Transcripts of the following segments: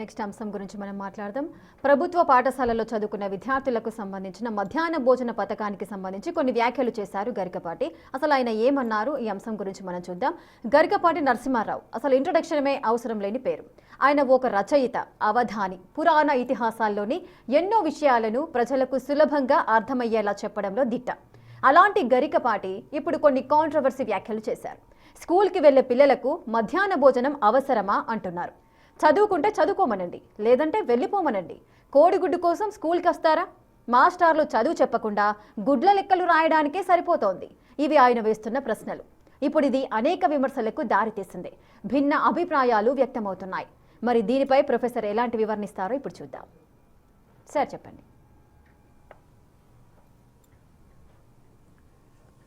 Next అంశం గురించి మనం మాట్లాడదాం. ప్రభుత్వ పాఠశాలలో చదువుకున్న విద్యార్థులకు సంబంధించిన మధ్యాహ్న భోజన పథకానికి సంబంధించి కొన్ని వ్యాఖ్యలు చేశారు గరికపాటి. అసలు ఆయన ఏమన్నారు, ఈ అంశం గురించి మనం చూద్దాం. గరికపాటి నరసింహారావు అసలు ఇంట్రొడక్షనే అవసరం లేని పేరు. ఆయన ఒక రచయిత, అవధాని, పురాణ ఇతిహాసాల్లోని ఎన్నో విషయాలను ప్రజలకు సులభంగా అర్థమయ్యేలా చెప్పడంలో దిట్ట. అలాంటి గరికపాటి ఇప్పుడు కొన్ని కాంట్రవర్సీ వ్యాఖ్యలు చేశారు. స్కూల్కి వెళ్లే పిల్లలకు మధ్యాహ్న భోజనం అవసరమా అంటున్నారు. చదువుకుంటే చదువుకోమనండి, లేదంటే వెళ్ళిపోమనండి. కోడిగుడ్డు కోసం స్కూల్కి వస్తారా? మాస్టర్లు చదువు చెప్పకుండా గుడ్ల లెక్కలు రాయడానికే సరిపోతోంది. ఇవి ఆయన వేస్తున్న ప్రశ్నలు. ఇప్పుడు ఇది అనేక విమర్శలకు దారితీసింది. భిన్న అభిప్రాయాలు వ్యక్తమవుతున్నాయి. మరి దీనిపై ప్రొఫెసర్ ఎలాంటి వివరణిస్తారో ఇప్పుడు చూద్దాం. సార్ చెప్పండి.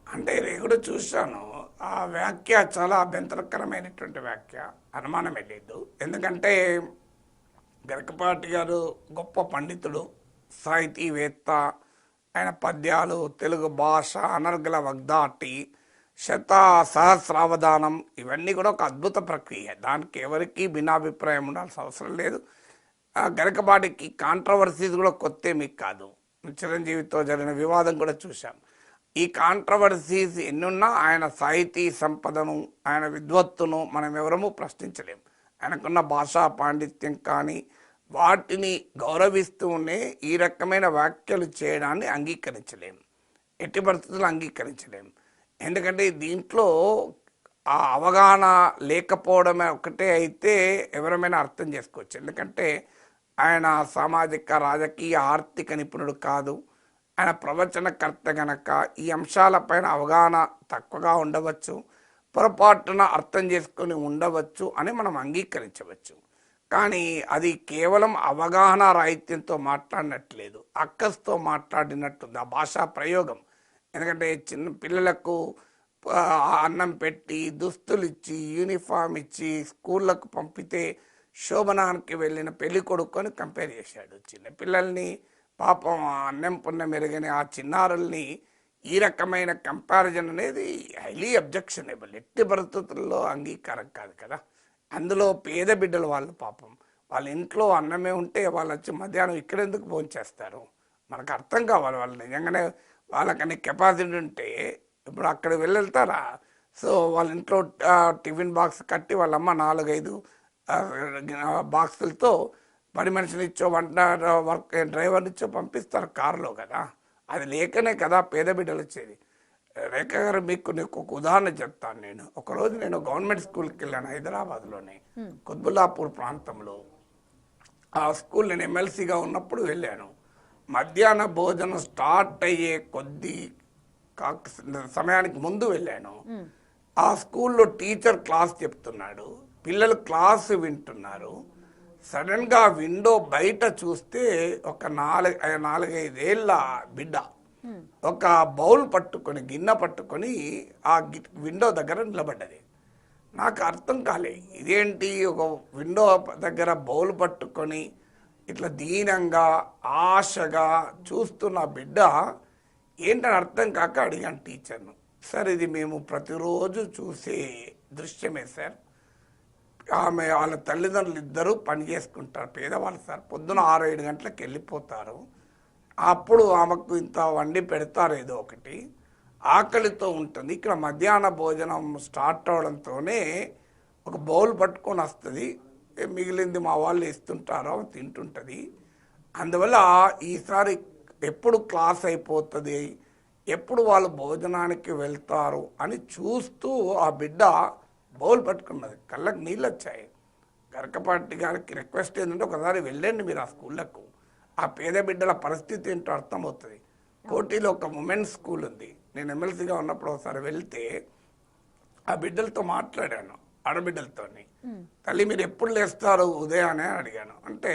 అంటే నేను కూడా చూశాను, ఆ వ్యాఖ్య చాలా అభ్యంతరకరమైనటువంటి వ్యాఖ్య, అనుమానమే లేదు. ఎందుకంటే గరికపాటి గారు గొప్ప పండితుడు, సాహితీవేత్త. ఆయన పద్యాలు, తెలుగు భాష, అనర్గళ వగ్ధాటి, సహస్రావధానం ఇవన్నీ కూడా ఒక అద్భుత ప్రక్రియ. దానికి ఎవరికి భిన్నాభిప్రాయం ఉండాల్సిన అవసరం లేదు. గరికపాటికి కాంట్రవర్సీస్ కూడా కొత్త మీకు కాదు. చిరంజీవితో జరిగిన వివాదం కూడా చూశాం. ఈ కాంట్రవర్సీస్ ఎన్నున్నా ఆయన సాహితీ సంపదను, ఆయన విద్వత్తును మనం ఎవరము ప్రశ్నించలేం. ఆయనకున్న భాషా పాండిత్యం కానీ వాటిని గౌరవిస్తూనే ఈ రకమైన వ్యాఖ్యలు చేయడాన్ని అంగీకరించలేం, ఎట్టి పరిస్థితుల్లో అంగీకరించలేం. ఎందుకంటే దీంట్లో ఆ అవగాహన లేకపోవడమే ఒకటే అయితే ఎవరమైనా అర్థం చేసుకోవచ్చు. ఎందుకంటే ఆయన సామాజిక, రాజకీయ, ఆర్థిక నిపుణుడు కాదు. ఆయన ప్రవచనకర్త గనక ఈ అంశాలపైన అవగాహన తక్కువగా ఉండవచ్చు, పొరపాటున అర్థం చేసుకొని ఉండవచ్చు అని మనం అంగీకరించవచ్చు. కానీ అది కేవలం అవగాహన రాహిత్యంతో మాట్లాడినట్లేదు, అక్కస్తో మాట్లాడినట్టుంది ఆ భాషా ప్రయోగం. ఎందుకంటే చిన్న పిల్లలకు అన్నం పెట్టి, దుస్తులు ఇచ్చి, యూనిఫామ్ ఇచ్చి స్కూళ్ళకు పంపితే శోభనానికి వెళ్ళిన పెళ్లి కొడుకొని కంపేర్ చేశాడు. చిన్నపిల్లల్ని పాపం అన్నం పుణ్యం మెరుగని ఆ చిన్నారుల్ని ఈ రకమైన కంపారిజన్ అనేది హైలీ అబ్జెక్షనబుల్, ఎట్టి పరిస్థితుల్లో అంగీకారం కాదు కదా. అందులో పేద బిడ్డలు వాళ్ళు, పాపం వాళ్ళ ఇంట్లో అన్నమే ఉంటే వాళ్ళు వచ్చి మధ్యాహ్నం ఇక్కడెందుకు భోంచేస్తారు? మనకు అర్థం కావాలి. వాళ్ళు నిజంగానే వాళ్ళకని కెపాసిటీ ఉంటే ఇప్పుడు అక్కడికి వెళ్తారా? సో వాళ్ళ ఇంట్లో టిఫిన్ బాక్స్ కట్టి వాళ్ళమ్మ 4-5 బాక్సులతో పని మనిషిని ఇచ్చో, వంట వర్క్ డ్రైవర్ని ఇచ్చో పంపిస్తారు కారులో కదా. అది లేకనే కదా పేద బిడ్డలు వచ్చేది. రేఖ గారు, మీకు ఒక ఉదాహరణ చెప్తాను. ఒకరోజు నేను గవర్నమెంట్ స్కూల్కి వెళ్ళాను, హైదరాబాద్లోనే కుత్బుల్లాపూర్ ప్రాంతంలో. ఆ స్కూల్ నేను ఎమ్మెల్సీగా ఉన్నప్పుడు వెళ్ళాను. మధ్యాహ్న భోజనం స్టార్ట్ అయ్యే కొద్ది సమయానికి ముందు వెళ్ళాను. ఆ స్కూల్లో టీచర్ క్లాస్ చెప్తున్నాడు, పిల్లలు క్లాసు వింటున్నారు. సడన్గా విండో బయట చూస్తే ఒక 4-5 ఏళ్ళ బిడ్డ ఒక బౌల్ పట్టుకొని, గిన్నె పట్టుకొని ఆ విండో దగ్గర నిలబడ్డది. నాకు అర్థం కాలే, ఇదేంటి ఒక విండో దగ్గర బౌల్ పట్టుకొని ఇట్లా దీనంగా ఆశగా చూస్తున్న బిడ్డ ఏంటని అర్థం కాక అడిగాను టీచర్ను. సార్, ఇది మేము ప్రతిరోజు చూసే దృశ్యమే సార్. ఆమె వాళ్ళ తల్లిదండ్రులు ఇద్దరూ పని చేసుకుంటారు, పేదవాళ్ళు సార్. పొద్దున 6-7 గంటలకు వెళ్ళిపోతారు. అప్పుడు ఆమెకు ఇంత వండి పెడతారు, ఏదో ఒకటి ఆకలితో ఉంటుంది. ఇక్కడ మధ్యాహ్న భోజనం స్టార్ట్ అవడంతోనే ఒక బౌల్ పట్టుకొని వస్తుంది, మిగిలింది మా వాళ్ళు ఇస్తుంటారో తింటుంటుంది. అందువల్ల ఈసారి ఎప్పుడు క్లాస్ అయిపోతుంది, ఎప్పుడు వాళ్ళు భోజనానికి వెళ్తారు అని చూస్తూ ఆ బిడ్డ బౌల్ పట్టుకున్నది. కళ్ళకు నీళ్ళు వచ్చాయి. గరికపాటి గారికి రిక్వెస్ట్ ఏంటంటే, ఒకసారి వెళ్ళండి మీరు ఆ స్కూళ్ళకు, ఆ పేద బిడ్డల పరిస్థితి ఏంటో అర్థమవుతుంది. కోటిలో ఒక ఉమెన్స్ స్కూల్ ఉంది. నేను ఎమ్మెల్సీగా ఉన్నప్పుడు ఒకసారి వెళ్తే ఆ బిడ్డలతో మాట్లాడాను, ఆడబిడ్డలతో. తల్లి, మీరు ఎప్పుడు లేస్తారు ఉదయాన్నే అడిగాను. అంటే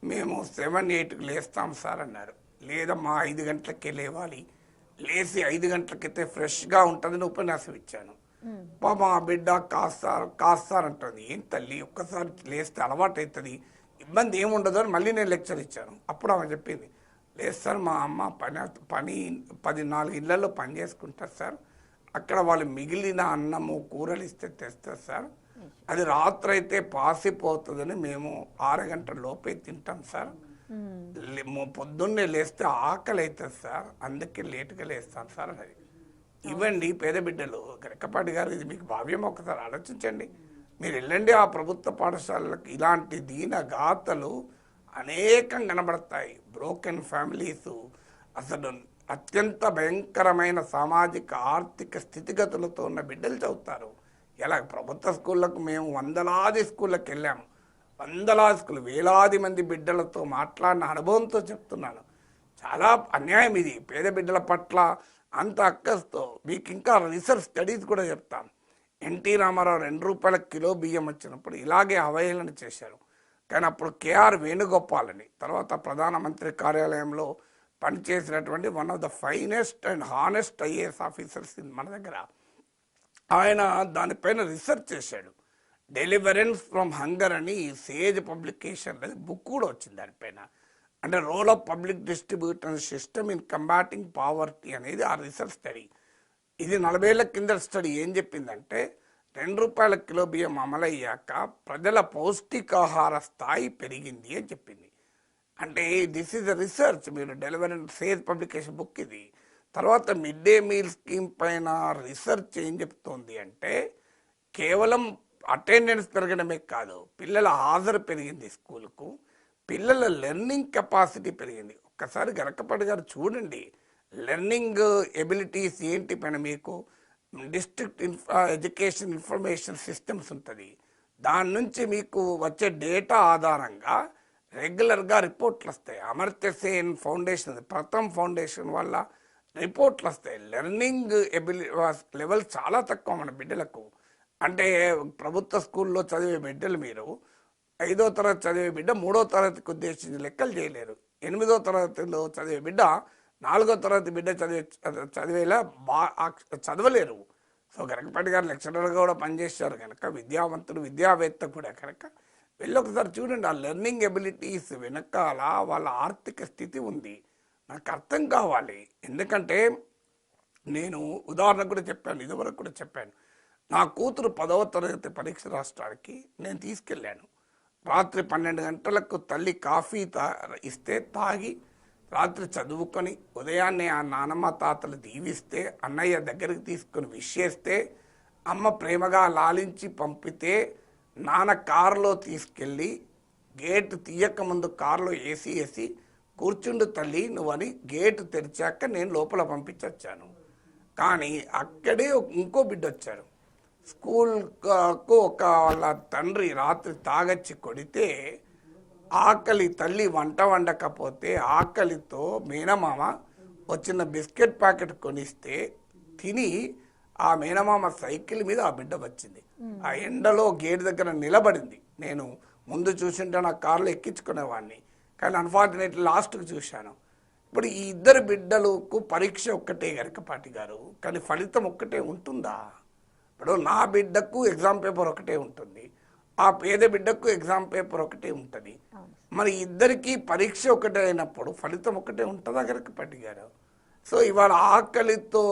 మేము 7-8కి లేస్తాం సార్ అన్నారు. లేదమ్మా, 5 గంటలకే లేవాలి, లేచి 5 గంటలకైతే ఫ్రెష్గా ఉంటుందని ఉపన్యాసం ఇచ్చాను. పాప ఆ బిడ్డ కాస్తారంటుంది. ఏం తల్లి, ఒక్కసారి లేస్తే అలవాటు అవుతుంది, ఇబ్బంది ఏముండదు అని మళ్ళీ నేను లెక్చర్ ఇచ్చాను. అప్పుడు ఆమె చెప్పింది, లేదు సార్, మా అమ్మ 14 ఇళ్లలో పని చేసుకుంటారు సార్. అక్కడ వాళ్ళు మిగిలిన అన్నము కూరలు ఇస్తే తెస్తారు సార్. అది రాత్రి అయితే పాసిపోతుందని మేము 6 గంటల లోపే తింటాం సార్. పొద్దున్నే లేస్తే ఆకలి అవుతుంది సార్, అందుకే లేటుగా లేస్తాను సార్. అది ఇవ్వండి పేద బిడ్డలు. గరికపాటి గారు, ఇది మీకు భావ్యం, ఒకసారి ఆలోచించండి. మీరు వెళ్ళండి ఆ ప్రభుత్వ పాఠశాలలకు, ఇలాంటి దీన గాథలు అనేకం కనబడతాయి. బ్రోకెన్ ఫ్యామిలీసు, అసలు అత్యంత భయంకరమైన సామాజిక ఆర్థిక స్థితిగతులతో ఉన్న బిడ్డలు చదువుతారు. ఇలా ప్రభుత్వ స్కూళ్ళకు మేము వందలాది స్కూళ్ళకి వెళ్ళాము. వందలాది స్కూల్, వేలాది మంది బిడ్డలతో మాట్లాడిన అనుభవంతో చెప్తున్నాను. చాలా అన్యాయం ఇది పేద బిడ్డల పట్ల అంత అక్కస్తో. మీకు ఇంకా రీసెర్చ్ స్టడీస్ కూడా చెప్తాను. ఎన్టీ రామారావు 2 రూపాయల కిలో బియ్యం వచ్చినప్పుడు ఇలాగే అవహేళన చేశారు. కానీ అప్పుడు కేఆర్ వేణుగోపాల్ అని, తర్వాత ప్రధానమంత్రి కార్యాలయంలో పనిచేసినటువంటి one of the finest and honest IAS officers మన దగ్గర, ఆయన దానిపైన రీసెర్చ్ చేశాడు. డెలివరెన్స్ ఫ్రమ్ హంగర్ అని సేజ్ పబ్లికేషన్ బుక్ కూడా వచ్చింది దానిపైన. అంటే role of public distribution system in combating poverty అనేది ఆ రీసెర్చ్ స్టడీ. ఇది 40 ఏళ్ల కింద స్టడీ. ఏం చెప్పిందంటే 2 రూపాయల కిలో బియ్యం అమలయ్యాక ప్రజల పౌష్టికాహార స్థాయి పెరిగింది అని చెప్పింది. అంటే దిస్ ఈజ్ అ రీసెర్చ్. మీరు డెలివరెన్స్ సేజ్ పబ్లికేషన్ బుక్ ఇది. తర్వాత మిడ్ డే మీల్ స్కీమ్ పైన రీసెర్చ్ ఏం చెప్తోంది అంటే కేవలం అటెండెన్స్ పెరగడమే కాదు, పిల్లల హాజరు పెరిగింది స్కూల్కు, పిల్లల లెర్నింగ్ కెపాసిటీ పెరిగింది. ఒక్కసారి గరకపాటి గారు చూడండి, లెర్నింగ్ ఎబిలిటీస్ ఏంటి పైన మీకు డిస్ట్రిక్ట్ ఎడ్యుకేషన్ ఇన్ఫర్మేషన్ సిస్టమ్స్ ఉంటుంది. దాని నుంచి మీకు వచ్చే డేటా ఆధారంగా రెగ్యులర్గా రిపోర్ట్లు వస్తాయి. అమర్త్య సేన్ ఫౌండేషన్, ప్రథమ్ ఫౌండేషన్ వల్ల రిపోర్ట్లు వస్తాయి. లెర్నింగ్ లెవెల్ చాలా తక్కువ మన బిడ్డలకు. అంటే ప్రభుత్వ స్కూల్లో చదివే బిడ్డలు మీరు 5వ తరగతి చదివే బిడ్డ 3వ తరగతికి ఉద్దేశించి లెక్కలు చేయలేరు. 8వ తరగతిలో చదివే బిడ్డ 4వ తరగతి బిడ్డ చదివేలా చదవలేరు. సో గరకపాటి గారు లెక్చరర్గా కూడా పనిచేశారు కనుక, విద్యావంతుడు విద్యావేత్త కూడా కనుక, వెళ్ళి ఒకసారి చూడండి. ఆ లెర్నింగ్ ఎబిలిటీస్ వెనకాల వాళ్ళ ఆర్థిక స్థితి ఉంది. నాకు అర్థం కావాలి. ఎందుకంటే నేను ఉదాహరణ కూడా చెప్పాను, ఇదివరకు కూడా చెప్పాను. నా కూతురు 10వ తరగతి పరీక్ష రాష్ట్రానికి నేను తీసుకెళ్ళాను. రాత్రి 12 గంటలకు తల్లి కాఫీ ఇస్తే తాగి రాత్రి చదువుకొని ఉదయాన్నే ఆ నానమ్మ తాతలు దీవిస్తే, అన్నయ్య దగ్గరికి తీసుకొని విష్ చేస్తే, అమ్మ ప్రేమగా లాలించి పంపితే, నాన్న కారులో తీసుకెళ్ళి గేటు తీయక ముందు కారులో ఏసీ వేసి కూర్చుండు తల్లి నువ్వని గేటు తెరిచాక నేను లోపల పంపించొచ్చాను. కానీ అక్కడే ఇంకో బిడ్డ వచ్చాడు. స్కూల్కు వాళ్ళ తండ్రి రాత్రి తాగచ్చి కొడితే, ఆకలి తల్లి వంట వండకపోతే ఆకలితో మేనమామ వచ్చిన బిస్కెట్ ప్యాకెట్ కొనిస్తే తిని ఆ మేనమామ సైకిల్ మీద ఆ బిడ్డ వచ్చింది. ఆ ఎండలో గేట్ దగ్గర నిలబడింది. నేను ముందు చూసింటే నా కారులో ఎక్కించుకునేవాడిని, కానీ అన్ఫార్చునేట్లీ లాస్ట్కి చూశాను. ఇప్పుడు ఈ 2 బిడ్డలకు పరీక్ష ఒక్కటే గరకపాటి గారు, కానీ ఫలితం ఒక్కటే ఉంటుందా? ఇప్పుడు నా బిడ్డకు ఎగ్జామ్ పేపర్ ఒకటే ఉంటుంది, ఆ పేద బిడ్డకు ఎగ్జామ్ పేపర్ ఒకటే ఉంటుంది. మరి ఇద్దరికి పరీక్ష ఒకటే అయినప్పుడు ఫలితం ఒకటే ఉంటుందా గరకపాటి గారు? సో ఇవాళ ఆకలితో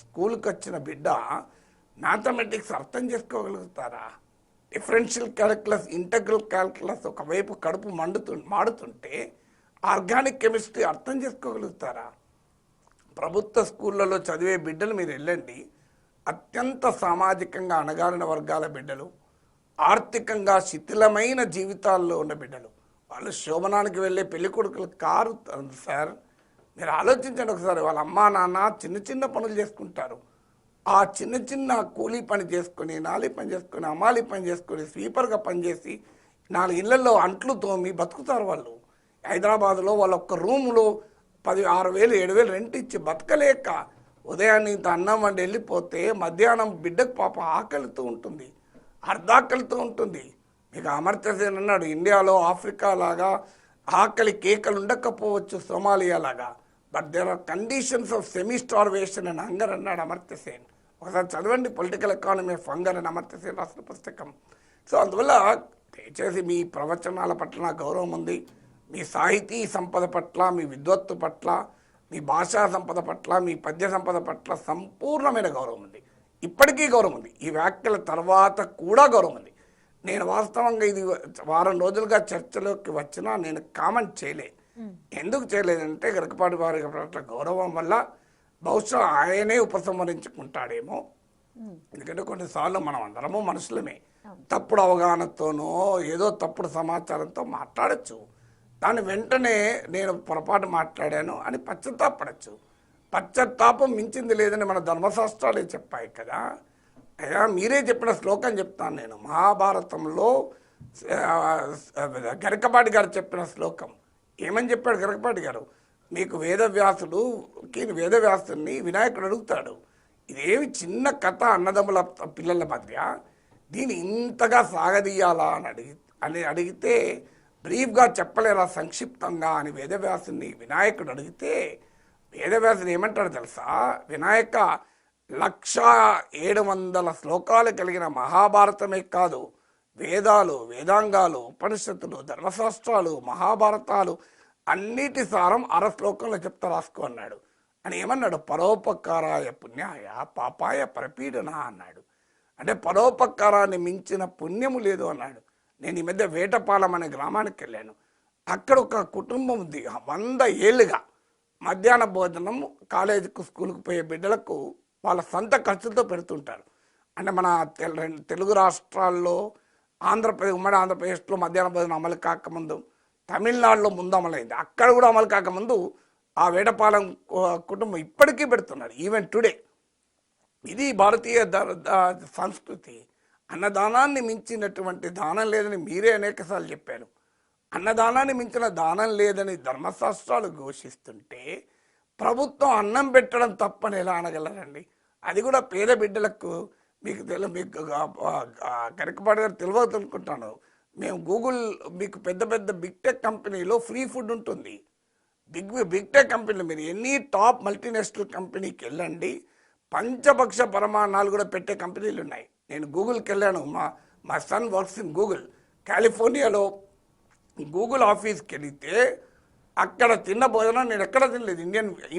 స్కూల్కి వచ్చిన బిడ్డ మ్యాథమెటిక్స్ అర్థం చేసుకోగలుగుతారా? డిఫరెన్షియల్ క్యాలిక్యులస్, ఇంటగ్రల్ క్యాలిక్యులస్ ఒకవైపు కడుపు మాడుతుంటే ఆర్గానిక్ కెమిస్ట్రీ అర్థం చేసుకోగలుగుతారా? ప్రభుత్వ స్కూళ్ళలో చదివే బిడ్డలు మీరు వెళ్ళండి, అత్యంత సామాజికంగా అణగారిన వర్గాల బిడ్డలు, ఆర్థికంగా శిథిలమైన జీవితాల్లో ఉన్న బిడ్డలు, వాళ్ళు శోభనానికి వెళ్ళే పెళ్ళికొడుకులు కారు సార్. మీరు ఆలోచించండి ఒకసారి. వాళ్ళ అమ్మా నాన్న చిన్న చిన్న పనులు చేసుకుంటారు. ఆ చిన్న చిన్న కూలీ పని చేసుకొని, నాలి పని చేసుకొని, అమాలి పని చేసుకొని, స్వీపర్గా పనిచేసి 4 ఇళ్లలో అంట్లు తోమి బతుకుతారు వాళ్ళు. హైదరాబాద్లో వాళ్ళ ఒక్క రూములో 6,000 7,000 రెంట్ ఇచ్చి బతకలేక ఉదయాన్నే ఇంత అన్నం వండి వెళ్ళిపోతే మధ్యాహ్నం బిడ్డకు పాప ఆకలితో ఉంటుంది, అర్ధాకలితో ఉంటుంది. మీకు అమర్త్య సేన్ అన్నాడు, ఇండియాలో ఆఫ్రికా లాగా ఆకలి కేకలు ఉండకపోవచ్చు, సోమాలియా లాగా, but there are conditions of semi starvation and hunger అన్నాడు అమర్త్య సేన్. ఒకసారి చదవండి పొలిటికల్ ఎకానమీ ఆఫ్ హంగర్ అని అమర్త్య సేన్ రాసిన పుస్తకం. సో అందువల్ల దయచేసి మీ ప్రవచనాల పట్ల నాకు గౌరవం ఉంది, మీ సాహితీ సంపద పట్ల, మీ విద్వత్తు పట్ల, మీ భాషా సంపద పట్ల, మీ పద్య సంపద పట్ల సంపూర్ణమైన గౌరవం ఉంది. ఇప్పటికీ గౌరవం ఉంది. ఈ వ్యాఖ్యల తర్వాత కూడా గౌరవం ఉంది. నేను వాస్తవంగా ఇది వారం రోజులుగా చర్చలోకి వచ్చినా నేను కామెంట్ చేయలే. ఎందుకు చేయలేదంటే గరికపాటి వారి పట్ల గౌరవం వల్ల బహుశా ఆయనే ఉపసంహరించుకుంటాడేమో. ఎందుకంటే కొన్నిసార్లు మనం అందరము మనుషులమే, తప్పుడు అవగాహనతోనో ఏదో తప్పుడు సమాచారంతో మాట్లాడచ్చు. దాని వెంటనే నేను పొరపాటు మాట్లాడాను అని పశ్చాత్తాపడచ్చు. పశ్చాత్తాపం మించింది లేదని మన ధర్మశాస్త్రాలే చెప్పాయి కదా. అయ్యా మీరే చెప్పిన శ్లోకం చెప్తాను నేను. మహాభారతంలో గరికపాటి గారు చెప్పిన శ్లోకం ఏమని చెప్పాడు గరికపాటి గారు? మీకు వేదవ్యాసుని వినాయకుడు అడుగుతాడు, ఇదేమి చిన్న కథ అన్నదమ్ముల పిల్లల మధ్య, దీన్ని ఇంతగా సాగదీయాలా అని అడిగితే బ్రీఫ్గా చెప్పలేరా సంక్షిప్తంగా అని వేదవ్యాసుని వినాయకుడు అడిగితే వేదవ్యాసుడు ఏమంటాడు తెలుసా? వినాయక 1700 శ్లోకాలు కలిగిన మహాభారతమే కాదు, వేదాలు, వేదాంగాలు, ఉపనిషత్తులు, ధర్మశాస్త్రాలు, మహాభారతాలు అన్నిటి సారం 1/2 శ్లోకంలో చెప్తా రాసుకో అన్నాడు. అని ఏమన్నాడు? పరోపకారాయ పుణ్యాయ పాపాయ పరపీడన అన్నాడు. అంటే పరోపకారాన్ని మించిన పుణ్యము లేదు అన్నాడు. నేను ఈ మధ్య వేటపాలెం అనే గ్రామానికి వెళ్ళాను. అక్కడ ఒక కుటుంబం ఉంది, 100 ఏళ్ళుగా మధ్యాహ్న భోజనం కాలేజీకు స్కూల్కి పోయే బిడ్డలకు వాళ్ళ సొంత ఖర్చులతో పెడుతుంటారు. అంటే మన తెలుగు రాష్ట్రాల్లో ఉమ్మడి ఆంధ్రప్రదేశ్లో మధ్యాహ్న భోజనం అమలు కాకముందు తమిళనాడులో ముందు అమలైంది. అక్కడ కూడా అమలు కాకముందు ఆ వేటపాలెం కుటుంబం ఇప్పటికీ పెడుతున్నారు, ఈవెన్ టుడే. ఇది భారతీయ సంస్కృతి. అన్నదానాన్ని మించినటువంటి దానం లేదని మీరే అనేకసార్లు చెప్పారు. అన్నదానాన్ని మించిన దానం లేదని ధర్మశాస్త్రాలు ఘోషిస్తుంటే ప్రభుత్వం అన్నం పెట్టడం తప్పని ఎలా అనగలరండి? అది కూడా పేద బిడ్డలకు. మీకు గరికపాటి గారు తెలియదు అనుకుంటాను. మేము గూగుల్ మీకు పెద్ద పెద్ద బిగ్ టెక్ కంపెనీలో ఫ్రీ ఫుడ్ ఉంటుంది. బిగ్ టెక్ కంపెనీలు మీరు ఎన్ని టాప్ మల్టీనేషనల్ కంపెనీకి వెళ్ళండి, పంచభక్ష పరమాణాలు కూడా పెట్టే కంపెనీలు ఉన్నాయి. నేను గూగుల్కి వెళ్ళాను. మా సన్ వర్క్స్ ఇన్ గూగుల్. కాలిఫోర్నియాలో గూగుల్ ఆఫీస్కి వెళితే అక్కడ తిన్న భోజనం నేను ఎక్కడ తినలేదు.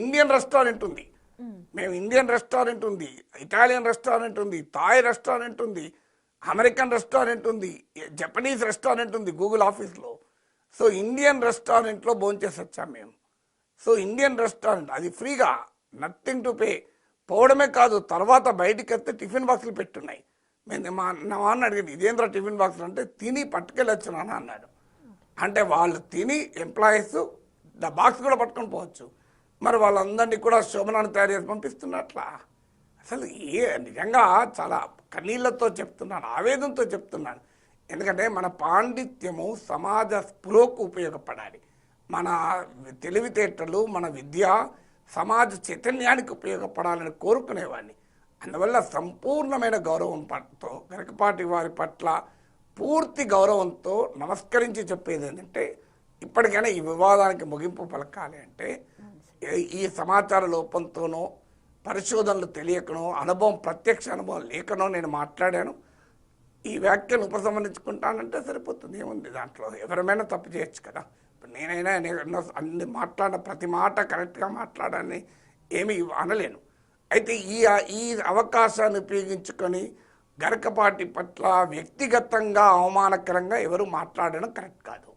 ఇండియన్ రెస్టారెంట్ ఉంది. మేము ఇండియన్ రెస్టారెంట్ ఉంది, ఇటాలియన్ రెస్టారెంట్ ఉంది, థాయ్ రెస్టారెంట్ ఉంది, అమెరికన్ రెస్టారెంట్ ఉంది, జపనీస్ రెస్టారెంట్ ఉంది గూగుల్ ఆఫీస్లో. సో ఇండియన్ రెస్టారెంట్లో భోంచేసి వచ్చాం మేము. సో ఇండియన్ రెస్టారెంట్ అది ఫ్రీగా, నథింగ్ టు పే. పోవడమే కాదు, తర్వాత బయటికి వస్తే టిఫిన్ బాక్సులు పెట్టున్నాయి. మేము నా అన్న అడిగింది, ఇదేంద్ర టిఫిన్ బాక్సులు అంటే, తిని పట్టుకెళ్ళొచ్చు నాన్న అన్నాడు. అంటే వాళ్ళు తిని ఎంప్లాయీస్ బాక్స్ కూడా పట్టుకొని పోవచ్చు. మరి వాళ్ళందరినీ కూడా శోభనాన్ని తయారు చేసి పంపిస్తున్నట్లా? అసలు నిజంగా చాలా కన్నీళ్లతో చెప్తున్నాను, ఆవేదనతో చెప్తున్నాను. ఎందుకంటే మన పాండిత్యము సమాజ స్పృహకు ఉపయోగపడాలి. మన తెలివితేటలు, మన విద్య సమాజ చైతన్యానికి ఉపయోగపడాలని కోరుకునేవాడిని. అందువల్ల సంపూర్ణమైన గౌరవంతో గరికపాటి వారి పట్ల పూర్తి గౌరవంతో నమస్కరించి చెప్పేది ఏంటంటే, ఇప్పటికైనా ఈ వివాదానికి ముగింపు పలకాలి అంటే ఈ సమాచార లోపంతోనో, పరిశోధనలు తెలియకనో, ప్రత్యక్ష అనుభవం లేకనో నేను మాట్లాడాను. ఈ వ్యాఖ్యను ఉపసంహరించుకుంటానంటే సరిపోతుంది. ఏముంది దాంట్లో? ఎవరైనా తప్పు చేయొచ్చు కదా. ఇప్పుడు నేనైనా అన్ని మాట్లాడిన ప్రతి మాట కరెక్ట్గా మాట్లాడాలని ఏమీ అనలేను. అయితే ఈ అవకాశాన్ని ఉపయోగించుకొని గరికపాటి పట్ల వ్యక్తిగతంగా అవమానకరంగా ఎవరు మాట్లాడడం కరెక్ట్ కాదు.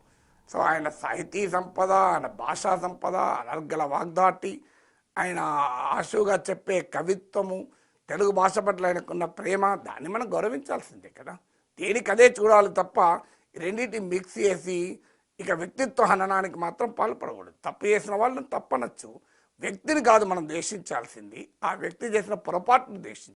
సో ఆయన సాహితీ సంపద, ఆయన భాషా సంపద, అనర్గల వాగ్దాటి, ఆయన ఆశుగా చెప్పే కవిత్వము, తెలుగు భాష పట్ల ఆయనకున్న ప్రేమ, దాన్ని మనం గౌరవించాల్సిందే కదా. దేనికి అదే చూడాలి తప్ప రెండింటి మిక్స్ చేసి ఇక వ్యక్తిత్వ హననానికి మాత్రం పాల్పడకూడదు. తప్పు చేసిన వాళ్ళని తప్పనొచ్చు, వ్యక్తిని కాదు మనం ద్వేషించాల్సింది, ఆ వ్యక్తి చేసిన పొరపాటును ద్వేషించాలి.